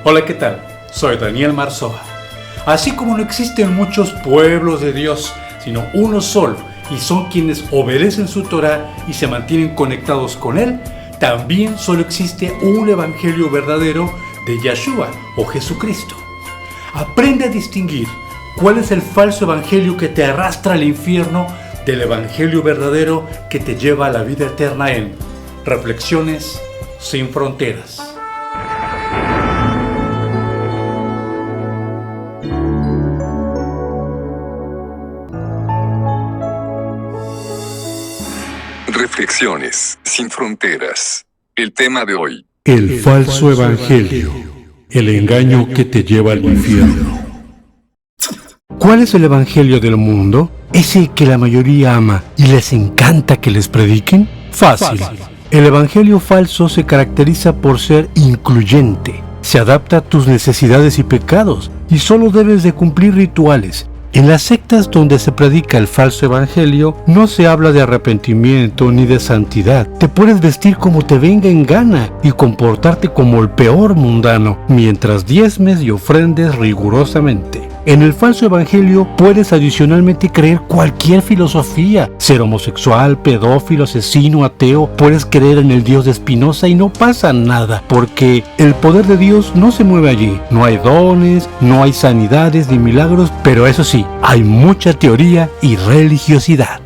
Hola, ¿qué tal? Soy Daniel Marzoa. Así como no existen muchos pueblos de Dios, sino uno solo, y son quienes obedecen su Torá y se mantienen conectados con Él, también solo existe un evangelio verdadero de Yeshua o Jesucristo. Aprende a distinguir cuál es el falso evangelio que te arrastra al infierno del evangelio verdadero que te lleva a la vida eterna en Reflexiones sin Fronteras. Reflexiones sin Fronteras. El tema de hoy: el falso evangelio, el engaño que te lleva al infierno. ¿Cuál es el evangelio del mundo? ¿Ese que la mayoría ama y les encanta que les prediquen? Fácil. El evangelio falso se caracteriza por ser incluyente. Se adapta a tus necesidades y pecados y solo debes de cumplir rituales. En las sectas donde se predica el falso evangelio, no se habla de arrepentimiento ni de santidad. Te puedes vestir como te venga en gana y comportarte como el peor mundano, mientras diezmes y ofrendes rigurosamente. En el falso evangelio puedes adicionalmente creer cualquier filosofía, ser homosexual, pedófilo, asesino, ateo, puedes creer en el Dios de Spinoza y no pasa nada, porque el poder de Dios no se mueve allí. No hay dones, no hay sanidades ni milagros, pero eso sí, hay mucha teoría y religiosidad.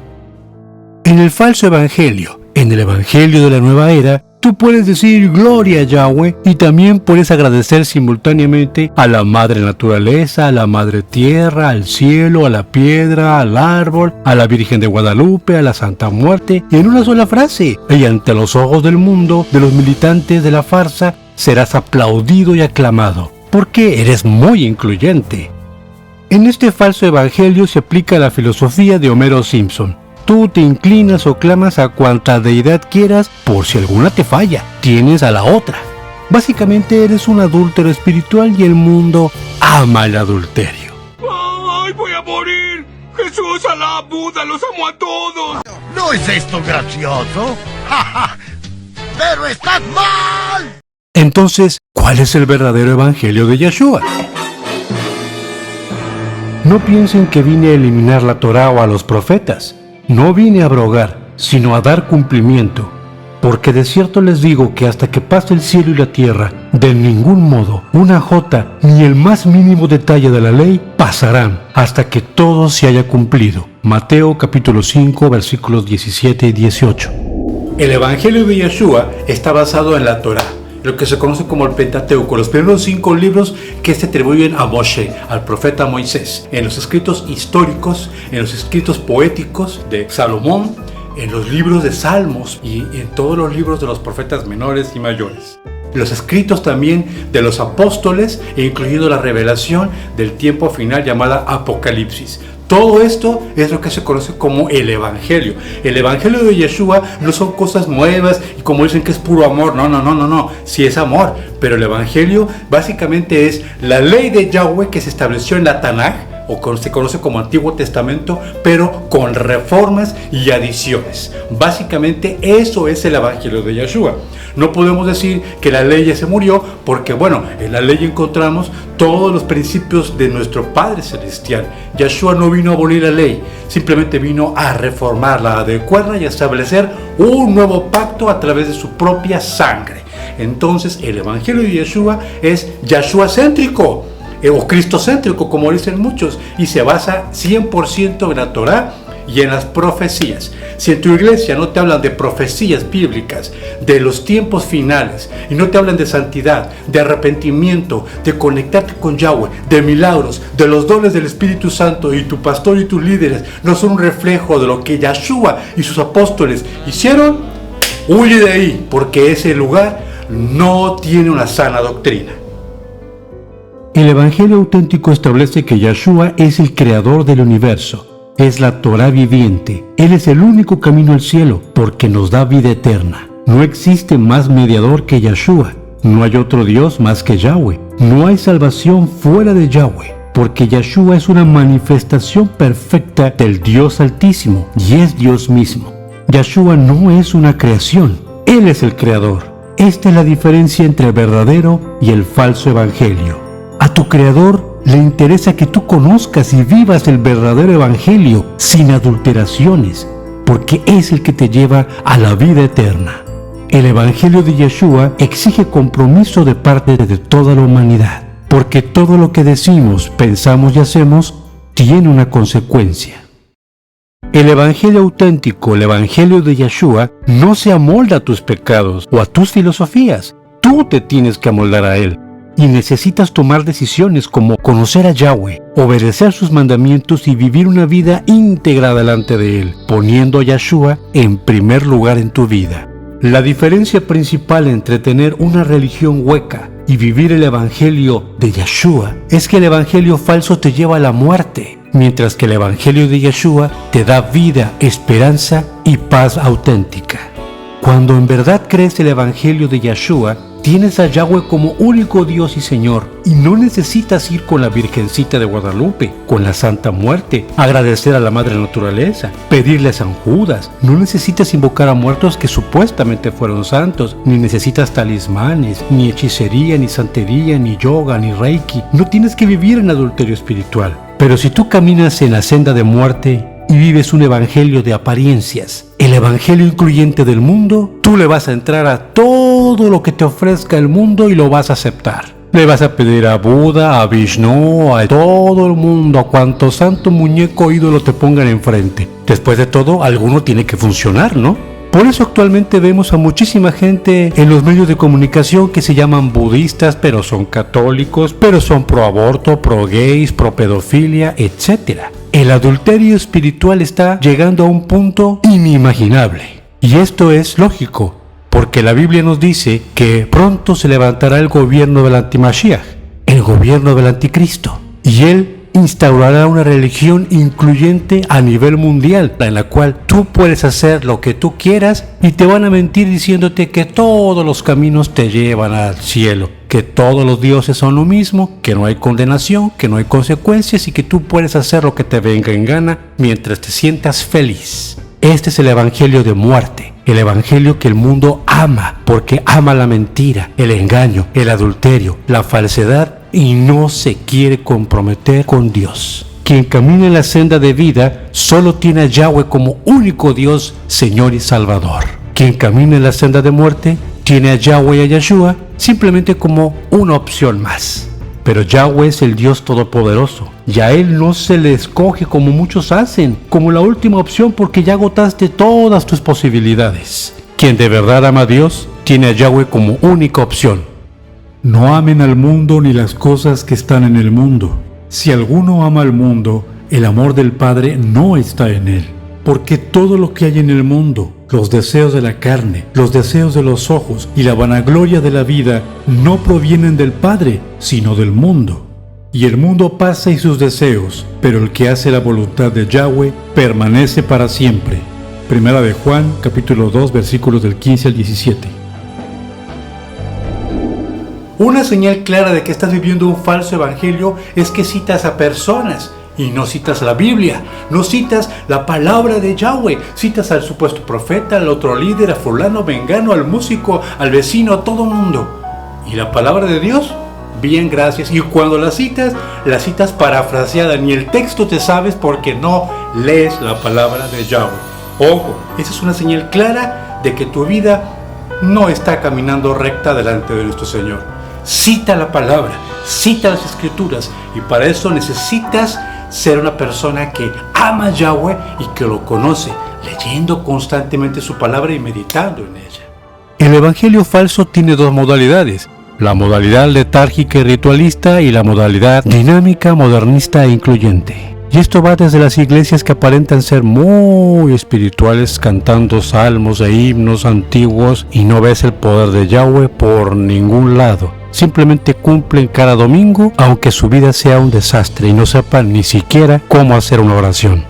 En el falso evangelio, en el evangelio de la nueva era, tú puedes decir gloria a Yahweh y también puedes agradecer simultáneamente a la madre naturaleza, a la madre tierra, al cielo, a la piedra, al árbol, a la Virgen de Guadalupe, a la Santa Muerte, en una sola frase. Y ante los ojos del mundo, de los militantes de la farsa, serás aplaudido y aclamado, porque eres muy incluyente. En este falso evangelio se aplica la filosofía de Homero Simpson. Tú te inclinas o clamas a cuanta deidad quieras, por si alguna te falla, tienes a la otra. Básicamente eres un adúltero espiritual y el mundo ama el adulterio. ¡Ay, voy a morir! ¡Jesús, Alá, Buda, los amo a todos! ¿No es esto gracioso? ¡Ja, ja! ¡Pero estás mal! Entonces, ¿cuál es el verdadero evangelio de Yeshua? No piensen que vine a eliminar la Torá o a los profetas. No vine a abrogar, sino a dar cumplimiento, porque de cierto les digo que hasta que pase el cielo y la tierra, de ningún modo una jota ni el más mínimo detalle de la ley pasarán hasta que todo se haya cumplido. Mateo capítulo 5 versículos 17 y 18. El evangelio de Yeshua está basado en la Torá, lo que se conoce como el Pentateuco, los primeros 5 libros que se atribuyen a Moshe, al profeta Moisés, en los escritos históricos, en los escritos poéticos de Salomón, en los libros de Salmos y en todos los libros de los profetas menores y mayores. Los escritos también de los apóstoles, incluyendo la revelación del tiempo final llamada Apocalipsis. Todo esto es lo que se conoce como el Evangelio. El Evangelio de Yeshua no son cosas nuevas y como dicen que es puro amor. No. Sí es amor, pero el Evangelio básicamente es la ley de Yahweh que se estableció en la Tanaj, o se conoce como Antiguo Testamento, pero con reformas y adiciones. Básicamente eso es el Evangelio de Yeshua. No podemos decir que la ley ya se murió, porque en la ley encontramos todos los principios de nuestro Padre Celestial. Yeshua no vino a abolir la ley, simplemente vino a reformarla, a adecuarla y a establecer un nuevo pacto a través de su propia sangre. Entonces el Evangelio de Yeshua es Yeshua-céntrico, o cristocéntrico, como dicen muchos, y se basa 100% en la Torá y en las profecías. Si en tu iglesia no te hablan de profecías bíblicas, de los tiempos finales, y no te hablan de santidad, de arrepentimiento, de conectarte con Yahweh, de milagros, de los dones del Espíritu Santo, y tu pastor y tus líderes no son un reflejo de lo que Yeshua y sus apóstoles hicieron, huye de ahí, porque ese lugar no tiene una sana doctrina. El Evangelio auténtico establece que Yeshua es el creador del universo, es la Torá viviente. Él es el único camino al cielo porque nos da vida eterna. No existe más mediador que Yeshua. No hay otro Dios más que Yahweh. No hay salvación fuera de Yahweh, porque Yeshua es una manifestación perfecta del Dios Altísimo y es Dios mismo. Yeshua no es una creación, Él es el creador. Esta es la diferencia entre el verdadero y el falso evangelio. A tu Creador le interesa que tú conozcas y vivas el verdadero evangelio sin adulteraciones, porque es el que te lleva a la vida eterna. El evangelio de Yeshua exige compromiso de parte de toda la humanidad, porque todo lo que decimos, pensamos y hacemos tiene una consecuencia. El evangelio auténtico, el evangelio de Yeshua, no se amolda a tus pecados o a tus filosofías. Tú te tienes que amoldar a él. Y necesitas tomar decisiones como conocer a Yahweh, obedecer sus mandamientos y vivir una vida íntegra delante de él, poniendo a Yeshua en primer lugar en tu vida. La diferencia principal entre tener una religión hueca y vivir el evangelio de Yeshua es que el evangelio falso te lleva a la muerte, mientras que el evangelio de Yeshua te da vida, esperanza y paz auténtica. Cuando en verdad crees el evangelio de Yeshua, tienes a Yahweh como único Dios y Señor, y no necesitas ir con la Virgencita de Guadalupe, con la Santa Muerte, agradecer a la Madre Naturaleza, pedirle a San Judas. No necesitas invocar a muertos que supuestamente fueron santos, ni necesitas talismanes, ni hechicería, ni santería, ni yoga, ni reiki. No tienes que vivir en adulterio espiritual. Pero si tú caminas en la senda de muerte y vives un evangelio de apariencias, el evangelio incluyente del mundo, tú le vas a entrar a todo lo que te ofrezca el mundo y lo vas a aceptar. Le vas a pedir a Buda, a Vishnu, a todo el mundo, a cuanto santo muñeco ídolo te pongan enfrente. Después de todo, alguno tiene que funcionar, ¿no? Por eso actualmente vemos a muchísima gente en los medios de comunicación que se llaman budistas, pero son católicos, pero son pro aborto, pro gays, pro pedofilia, etc. El adulterio espiritual está llegando a un punto inimaginable. Y esto es lógico, porque la Biblia nos dice que pronto se levantará el gobierno del antimashiach, el gobierno del anticristo, y él instaurará una religión incluyente a nivel mundial, en la cual tú puedes hacer lo que tú quieras y te van a mentir diciéndote que todos los caminos te llevan al cielo, que todos los dioses son lo mismo, que no hay condenación, que no hay consecuencias y que tú puedes hacer lo que te venga en gana mientras te sientas feliz. Este es el evangelio de muerte, el evangelio que el mundo ama, porque ama la mentira, el engaño, el adulterio, la falsedad y no se quiere comprometer con Dios. Quien camina en la senda de vida solo tiene a Yahweh como único Dios, Señor y Salvador. Quien camina en la senda de muerte tiene a Yahweh y a Yeshua simplemente como una opción más. Pero Yahweh es el Dios Todopoderoso y a Él no se le escoge como muchos hacen, como la última opción porque ya agotaste todas tus posibilidades. Quien de verdad ama a Dios tiene a Yahweh como única opción. No amen al mundo ni las cosas que están en el mundo. Si alguno ama al mundo, el amor del Padre no está en él. Porque todo lo que hay en el mundo, los deseos de la carne, los deseos de los ojos y la vanagloria de la vida, no provienen del Padre, sino del mundo. Y el mundo pasa y sus deseos, pero el que hace la voluntad de Yahweh permanece para siempre. Primera de Juan, capítulo 2, versículos del 15 al 17. Una señal clara de que estás viviendo un falso evangelio es que citas a personas y no citas la Biblia, no citas la palabra de Yahweh, citas al supuesto profeta, al otro líder, a fulano, vengano, al músico, al vecino, a todo mundo. ¿Y la palabra de Dios? Bien, gracias. Y cuando la citas parafraseada, ni el texto te sabes porque no lees la palabra de Yahweh. Ojo, esa es una señal clara de que tu vida no está caminando recta delante de nuestro Señor. Cita la palabra, cita las escrituras y para eso necesitas ser una persona que ama a Yahweh y que lo conoce, leyendo constantemente su palabra y meditando en ella. El evangelio falso tiene dos modalidades, la modalidad letárgica y ritualista y la modalidad dinámica, modernista e incluyente. Y esto va desde las iglesias que aparentan ser muy espirituales, cantando salmos e himnos antiguos y no ves el poder de Yahweh por ningún lado. Simplemente cumplen cada domingo, aunque su vida sea un desastre y no sepan ni siquiera cómo hacer una oración.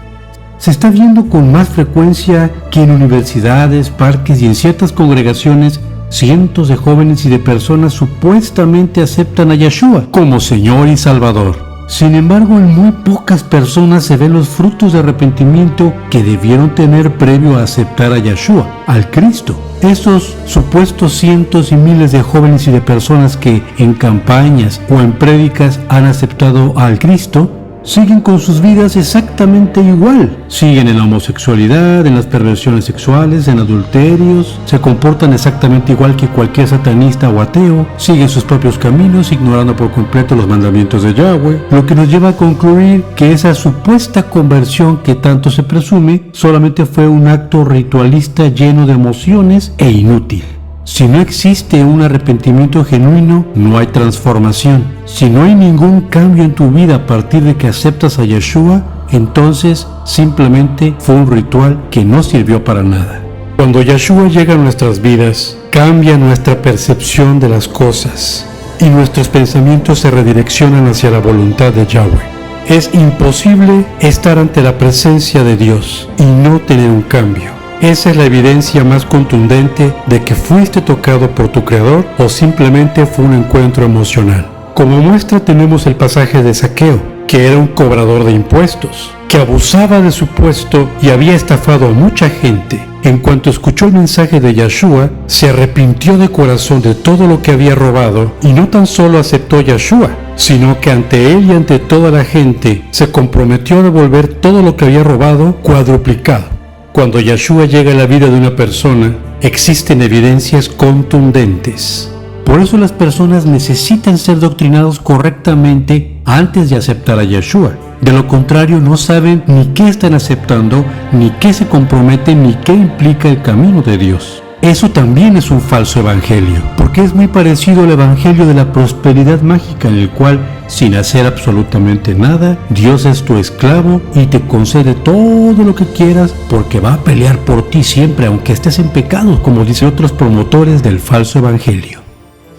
Se está viendo con más frecuencia que en universidades, parques y en ciertas congregaciones, cientos de jóvenes y de personas supuestamente aceptan a Yeshua como Señor y Salvador. Sin embargo, en muy pocas personas se ven los frutos de arrepentimiento que debieron tener previo a aceptar a Yeshua, al Cristo. Esos supuestos cientos y miles de jóvenes y de personas que en campañas o en prédicas han aceptado al Cristo, siguen con sus vidas exactamente igual. Siguen en la homosexualidad, en las perversiones sexuales, en adulterios, se comportan exactamente igual que cualquier satanista o ateo, siguen sus propios caminos, ignorando por completo los mandamientos de Yahweh, lo que nos lleva a concluir que esa supuesta conversión que tanto se presume solamente fue un acto ritualista lleno de emociones e inútil. Si no existe un arrepentimiento genuino, no hay transformación. Si no hay ningún cambio en tu vida a partir de que aceptas a Yeshua, entonces simplemente fue un ritual que no sirvió para nada. Cuando Yeshua llega a nuestras vidas, cambia nuestra percepción de las cosas y nuestros pensamientos se redireccionan hacia la voluntad de Yahweh. Es imposible estar ante la presencia de Dios y no tener un cambio. Esa es la evidencia más contundente de que fuiste tocado por tu Creador o simplemente fue un encuentro emocional. Como muestra tenemos el pasaje de Zaqueo, que era un cobrador de impuestos, que abusaba de su puesto y había estafado a mucha gente. En cuanto escuchó el mensaje de Yeshua, se arrepintió de corazón de todo lo que había robado y no tan solo aceptó Yeshua, sino que ante él y ante toda la gente se comprometió a devolver todo lo que había robado cuadruplicado. Cuando Yeshua llega a la vida de una persona, existen evidencias contundentes. Por eso las personas necesitan ser doctrinados correctamente antes de aceptar a Yeshua. De lo contrario, no saben ni qué están aceptando, ni qué se comprometen, ni qué implica el camino de Dios. Eso también es un falso evangelio, porque es muy parecido al evangelio de la prosperidad mágica, en el cual, sin hacer absolutamente nada, Dios es tu esclavo y te concede todo lo que quieras porque va a pelear por ti siempre, aunque estés en pecado, como dicen otros promotores del falso evangelio.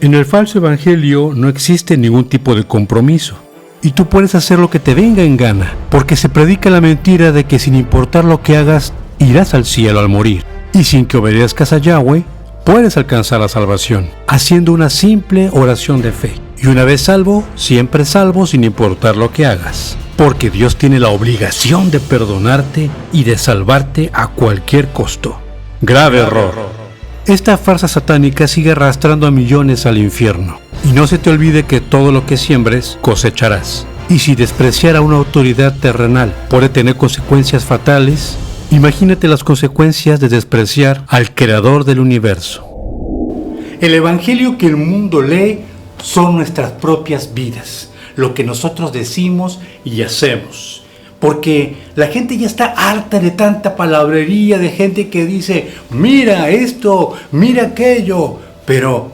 En el falso evangelio no existe ningún tipo de compromiso, y tú puedes hacer lo que te venga en gana, porque se predica la mentira de que sin importar lo que hagas, irás al cielo al morir. Y sin que obedezcas a Yahweh, puedes alcanzar la salvación, haciendo una simple oración de fe. Y una vez salvo, siempre salvo sin importar lo que hagas. Porque Dios tiene la obligación de perdonarte y de salvarte a cualquier costo. Grave error. Esta farsa satánica sigue arrastrando a millones al infierno. Y no se te olvide que todo lo que siembres, cosecharás. Y si despreciar a una autoridad terrenal puede tener consecuencias fatales, imagínate las consecuencias de despreciar al Creador del universo. El evangelio que el mundo lee son nuestras propias vidas, lo que nosotros decimos y hacemos. Porque la gente ya está harta de tanta palabrería, de gente que dice, mira esto, mira aquello, pero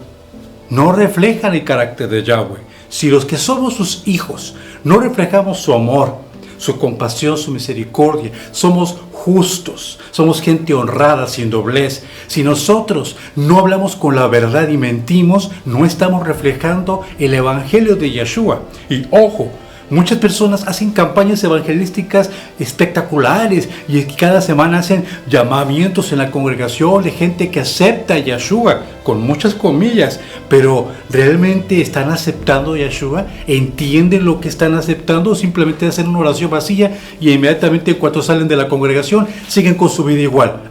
no reflejan el carácter de Yahweh. Si los que somos sus hijos no reflejamos su amor, su compasión, su misericordia, somos justos, somos gente honrada, sin doblez. Si nosotros no hablamos con la verdad y mentimos, no estamos reflejando el evangelio de Yeshua. Y ojo, muchas personas hacen campañas evangelísticas espectaculares y cada semana hacen llamamientos en la congregación de gente que acepta a Yeshua, con muchas comillas, pero ¿realmente están aceptando a Yeshua? ¿Entienden lo que están aceptando? ¿O simplemente hacen una oración vacía y inmediatamente cuando salen de la congregación siguen con su vida igual?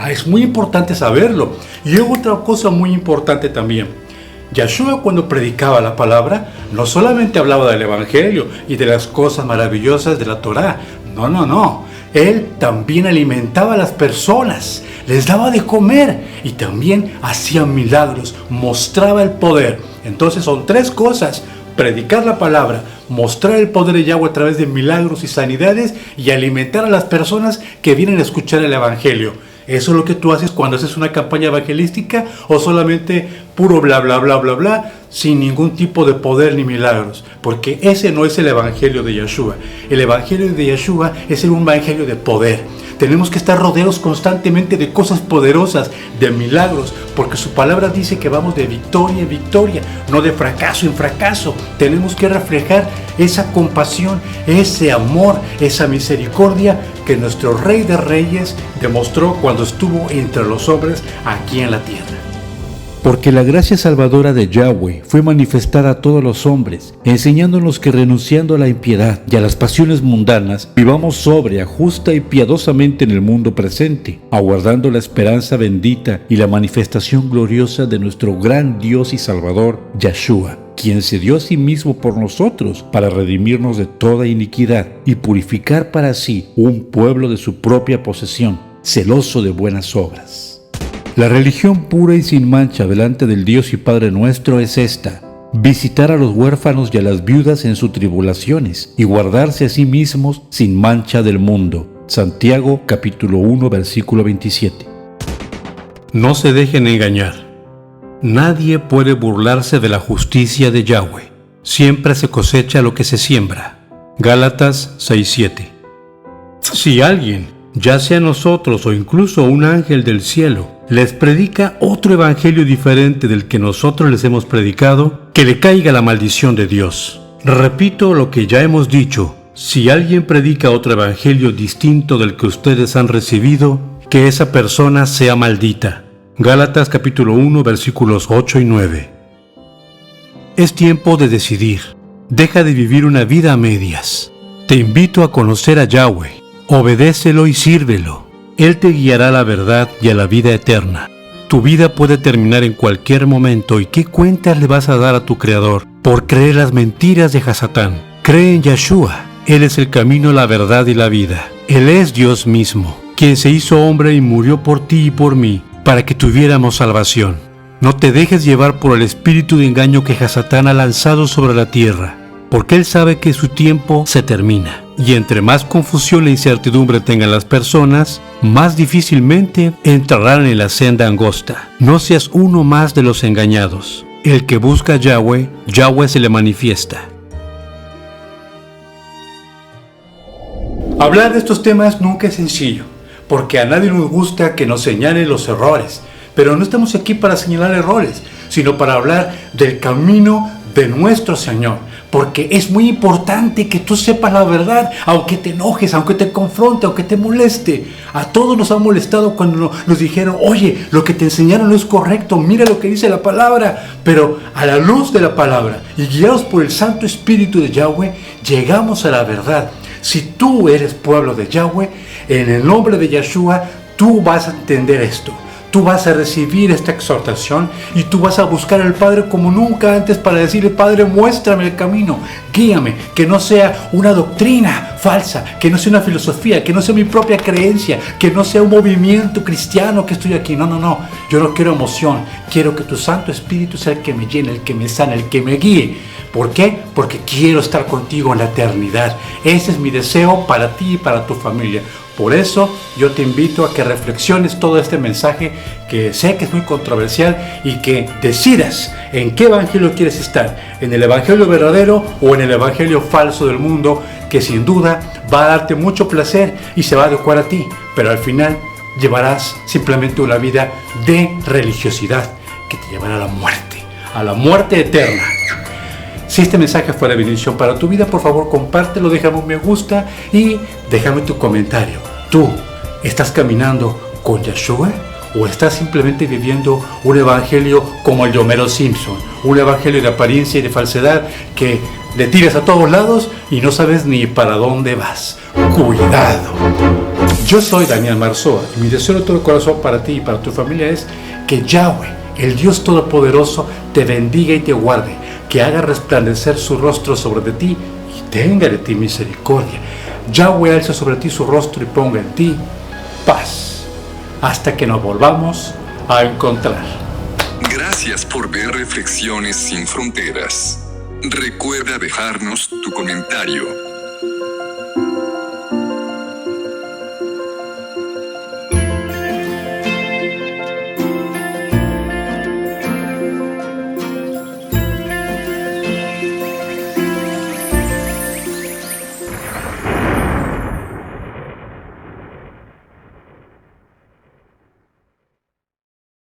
Es muy importante saberlo. Y otra cosa muy importante también. Yeshua, cuando predicaba la palabra, no solamente hablaba del evangelio y de las cosas maravillosas de la Torá. No. Él también alimentaba a las personas, les daba de comer y también hacía milagros, mostraba el poder. Entonces son tres cosas: predicar la palabra, mostrar el poder de Yahweh a través de milagros y sanidades, y alimentar a las personas que vienen a escuchar el evangelio. ¿Eso es lo que tú haces cuando haces una campaña evangelística, o solamente puro bla bla bla bla bla sin ningún tipo de poder ni milagros? Porque ese no es el evangelio de Yeshua. El evangelio de Yeshua es un evangelio de poder. Tenemos que estar rodeados constantemente de cosas poderosas, de milagros, porque su palabra dice que vamos de victoria en victoria, no de fracaso en fracaso. Tenemos que reflejar esa compasión, ese amor, esa misericordia que nuestro Rey de Reyes demostró cuando estuvo entre los hombres aquí en la tierra. Porque la gracia salvadora de Yahweh fue manifestada a todos los hombres, enseñándonos que renunciando a la impiedad y a las pasiones mundanas, vivamos sobria, justa y piadosamente en el mundo presente, aguardando la esperanza bendita y la manifestación gloriosa de nuestro gran Dios y Salvador, Yahshua, quien se dio a sí mismo por nosotros para redimirnos de toda iniquidad y purificar para sí un pueblo de su propia posesión, celoso de buenas obras. La religión pura y sin mancha delante del Dios y Padre nuestro es esta: visitar a los huérfanos y a las viudas en sus tribulaciones y guardarse a sí mismos sin mancha del mundo. Santiago capítulo 1 versículo 27. No se dejen engañar. Nadie puede burlarse de la justicia de Yahweh. Siempre se cosecha lo que se siembra. Gálatas 6:7. Si alguien, ya sea nosotros o incluso un ángel del cielo, les predica otro evangelio diferente del que nosotros les hemos predicado, que le caiga la maldición de Dios. Repito lo que ya hemos dicho: si alguien predica otro evangelio distinto del que ustedes han recibido, que esa persona sea maldita. Gálatas capítulo 1 versículos 8 y 9. Es tiempo de decidir. Deja de vivir una vida a medias. Te invito a conocer a Yahweh. Obedécelo y sírvelo. Él te guiará a la verdad y a la vida eterna. Tu vida puede terminar en cualquier momento, ¿y qué cuentas le vas a dar a tu Creador por creer las mentiras de Hasatán? Cree en Yahshua. Él es el camino, la verdad y la vida. Él es Dios mismo, quien se hizo hombre y murió por ti y por mí, para que tuviéramos salvación. No te dejes llevar por el espíritu de engaño que Hasatán ha lanzado sobre la tierra, porque él sabe que su tiempo se termina. Y entre más confusión e incertidumbre tengan las personas, más difícilmente entrarán en la senda angosta. No seas uno más de los engañados. El que busca a Yahweh, Yahweh se le manifiesta. Hablar de estos temas nunca es sencillo, porque a nadie nos gusta que nos señalen los errores. Pero no estamos aquí para señalar errores, sino para hablar del camino de nuestro Señor. Porque es muy importante que tú sepas la verdad, aunque te enojes, aunque te confronte, aunque te moleste. A todos nos ha molestado cuando nos dijeron: oye, lo que te enseñaron no es correcto, mira lo que dice la palabra. Pero a la luz de la palabra y guiados por el Santo Espíritu de Yahweh, llegamos a la verdad. Si tú eres pueblo de Yahweh, en el nombre de Yahshua, tú vas a entender esto. Tú vas a recibir esta exhortación y tú vas a buscar al Padre como nunca antes para decirle: Padre, muéstrame el camino, guíame, que no sea una doctrina falsa, que no sea una filosofía, que no sea mi propia creencia, que no sea un movimiento cristiano que estoy aquí. No, yo no quiero emoción, quiero que tu Santo Espíritu sea el que me llene, el que me sana, el que me guíe. ¿Por qué? Porque quiero estar contigo en la eternidad. Ese es mi deseo para ti y para tu familia. Por eso yo te invito a que reflexiones todo este mensaje, que sé que es muy controversial, y que decidas en qué evangelio quieres estar, en el evangelio verdadero o en el evangelio falso del mundo, que sin duda va a darte mucho placer y se va a adecuar a ti, pero al final llevarás simplemente una vida de religiosidad que te llevará a la muerte eterna. Si este mensaje fue de bendición para tu vida, por favor compártelo, déjame un me gusta y déjame tu comentario. ¿Tú estás caminando con Yahshua o estás simplemente viviendo un evangelio como el de Homero Simpson? Un evangelio de apariencia y de falsedad que le tiras a todos lados y no sabes ni para dónde vas. ¡Cuidado! Yo soy Daniel Marzoa y mi deseo de todo corazón para ti y para tu familia es que Yahweh, el Dios Todopoderoso, te bendiga y te guarde, que haga resplandecer su rostro sobre ti y tenga de ti misericordia. Yahweh alza sobre ti su rostro y ponga en ti paz, hasta que nos volvamos a encontrar. Gracias por ver Reflexiones sin Fronteras. Recuerda dejarnos tu comentario